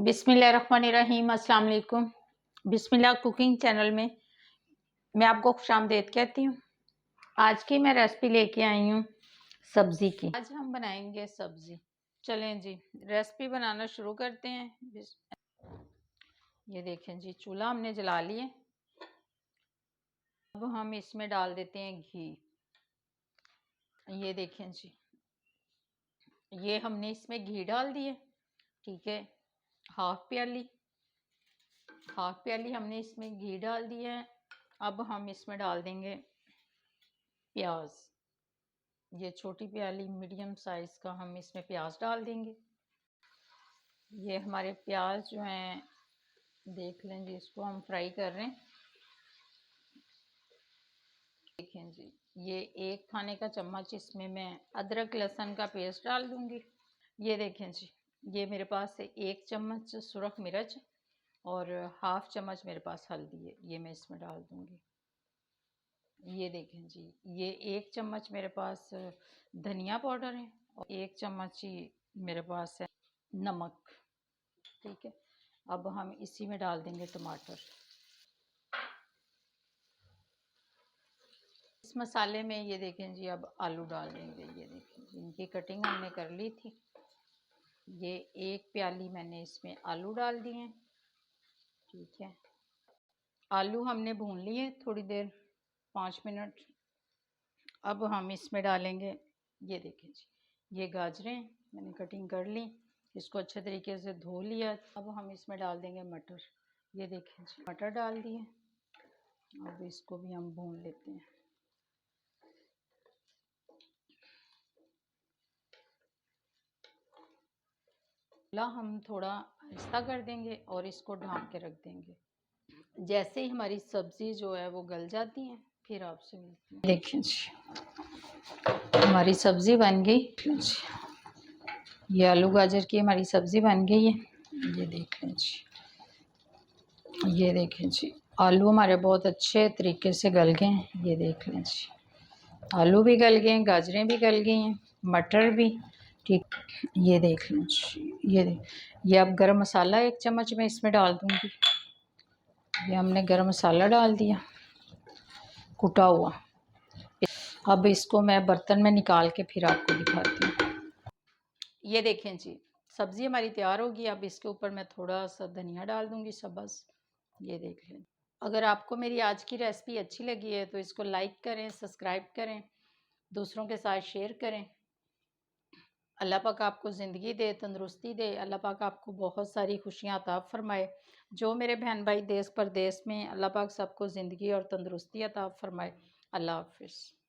बिस्मिल्लाहिर्रहमानिर्रहीम। अस्सलाम वालेकुम। बिस्मिल्लाह कुकिंग चैनल में मैं आपको खुशामदीद कहती हूँ। आज की मैं रेसिपी लेके आई हूँ सब्जी की। आज हम बनाएंगे सब्जी। चलें जी, रेसिपी बनाना शुरू करते हैं। ये देखें जी, चूल्हा हमने जला लिए। अब हम इसमें डाल देते हैं घी। ये देखें जी, ये हमने इसमें घी डाल दिए। ठीक है, हाफ प्याली हमने इसमें घी डाल दिया है। अब हम इसमें डाल देंगे प्याज। ये छोटी प्याली मीडियम साइज का हम इसमें प्याज डाल देंगे। ये हमारे प्याज जो हैं, देख लें जी, इसको हम फ्राई कर रहे हैं। देखें जी, ये 1 खाने का चम्मच इसमें मैं अदरक लहसुन का पेस्ट डाल दूंगी। ये देखें जी, ये मेरे पास है 1 चम्मच सुरख मिर्च और हाफ चम्मच मेरे पास हल्दी है, ये मैं इसमें डाल दूंगी। ये देखें जी, ये 1 चम्मच मेरे पास धनिया पाउडर है और 1 चम्मच ही मेरे पास है नमक। ठीक है, अब हम इसी में डाल देंगे टमाटर। इस मसाले में ये देखें जी, अब आलू डाल देंगे। ये देखें जी, इनकी कटिंग हमने कर ली थी। ये 1 प्याली मैंने इसमें आलू डाल दिए। ठीक है, आलू हमने भून लिए थोड़ी देर, 5 मिनट। अब हम इसमें डालेंगे, ये देखें जी, ये गाजरें मैंने कटिंग कर ली, इसको अच्छे तरीके से धो लिया। अब हम इसमें डाल देंगे मटर। ये देखें जी, मटर डाल दिए। अब इसको भी हम भून लेते हैं। चूल्हा हम थोड़ा आहिस्ता कर देंगे और इसको ढाँक के रख देंगे। जैसे ही हमारी सब्ज़ी जो है वो गल जाती है, फिर आपसे मिलती है। देखिए जी, हमारी सब्ज़ी बन गई। ये आलू गाजर की हमारी सब्ज़ी बन गई है। ये देख लें जी, ये देखें जी, आलू हमारे बहुत अच्छे तरीके से गल गए हैं। ये देख लें जी, आलू भी गल गए हैं, गाजरें भी गल गई हैं, मटर भी। ठीक, ये देख लें जी, ये अब गरम मसाला 1 चम्मच मैं इसमें डाल दूँगी। ये हमने गरम मसाला डाल दिया कुटा हुआ। अब इसको मैं बर्तन में निकाल के फिर आपको दिखाती हूँ। ये देखें जी, सब्ज़ी हमारी तैयार होगी। अब इसके ऊपर मैं थोड़ा सा धनिया डाल दूँगी सब्ज़। ये देख लें। अगर आपको मेरी आज की रेसिपी अच्छी लगी है तो इसको लाइक करें, सब्सक्राइब करें, दूसरों के साथ शेयर करें। अल्लाह पाक आपको ज़िंदगी दे, तंदुरुस्ती दे। अल्लाह पाक आपको बहुत सारी खुशियाँ अता फरमाए। जो मेरे बहन भाई देश परदेश में, अल्लाह पाक सबको ज़िंदगी और तंदुरुस्ती अता फरमाए। अल्लाह हाफ़िज़।